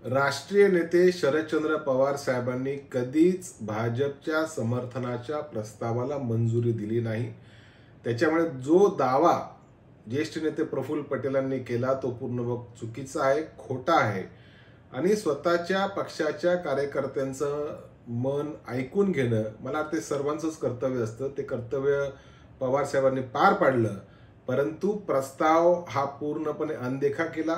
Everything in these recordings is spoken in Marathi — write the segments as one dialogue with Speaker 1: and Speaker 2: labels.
Speaker 1: राष्ट्रीय नेते शरदचंद्र पवार साहेबांनी कधीच भाजपच्या समर्थनाच्या प्रस्तावाला मंजुरी दिली नाही। त्याच्यामुळे जो दावा ज्येष्ठ नेते प्रफुल्ल पटेलांनी केला तो पूर्ण चुकीचा आहे, खोटा आहे आणि स्वतःच्या पक्षाच्या कार्यकर्त्यांचं मन ऐकून घेणं मला वाटते सर्वांचंच कर्तव्य असतं। ते कर्तव्य पवार साहेबांनी पार पाडलं, परंतु प्रस्ताव हा पूर्णपणे अनदेखा केला,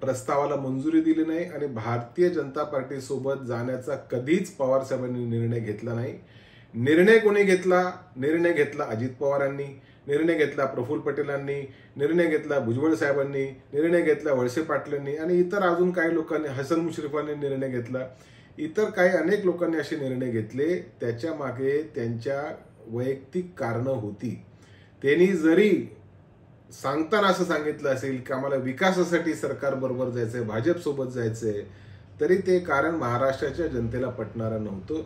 Speaker 1: प्रस्तावाला मंजुरी दिली नाही आणि भारतीय जनता पार्टी सोबत जाण्याचा कधीच पवार साहेबांनी निर्णय घेतला नाही। निर्णय कोणी घेतला? निर्णय घेतला अजित पवारांनी, निर्णय घेतला प्रफुल्ल पटेलांनी, निर्णय घेतला भुजबळ साहेबांनी, निर्णय घेतला वळसे पाटलांनी आणि इतर अजून काही लोकांनी, हसन मुश्रीफांनी निर्णय घेतला, इतर काही अनेक लोकांनी असे निर्णय घेतले। त्याच्या मागे त्यांच्या वैयक्तिक कारणं होती। त्यांनी जरी सांगताना असं सांगितलं असेल की आम्हाला विकासासाठी सरकार बरोबर जायचंय, भाजप सोबत जायचंय, तरी ते कारण महाराष्ट्राच्या जनतेला पटणारं नव्हतं।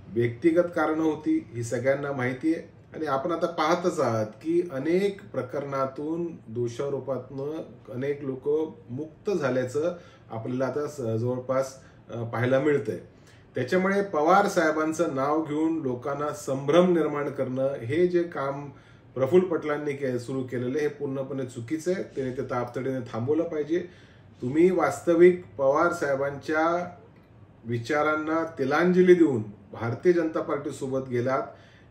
Speaker 1: व्यक्तिगत कारणं होती, ही सगळ्यांना माहिती आहे आणि आपण आता पाहतच आहात की अनेक प्रकरणातून दोषारोपातनं अनेक लोक मुक्त झाल्याचं आपल्याला आता जवळपास पाहायला मिळतंय। त्याच्यामुळे पवार साहेबांचं नाव घेऊन लोकांना संभ्रम निर्माण करणं हे जे काम प्रफुल्ल पटेलांनी सुरू केलेलं हे पूर्णपणे चुकीचं आहे। त्याने ते ताबडतोबीने थांबवलं पाहिजे। तुम्ही वास्तविक पवार साहेबांच्या विचारांना तिलांजली देऊन भारतीय जनता पार्टी सोबत गेलात,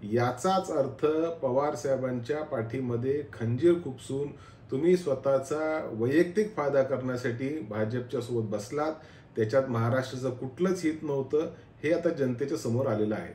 Speaker 1: याचाच अर्थ पवार साहेबांच्या पाठीमध्ये खंजीर खुपसून तुम्ही स्वतःचा वैयक्तिक फायदा करण्यासाठी भाजपच्या सोबत बसलात। त्याच्यात महाराष्ट्राचं कुठलंच हित नव्हतं, हे आता जनतेच्या समोर आलेलं आहे।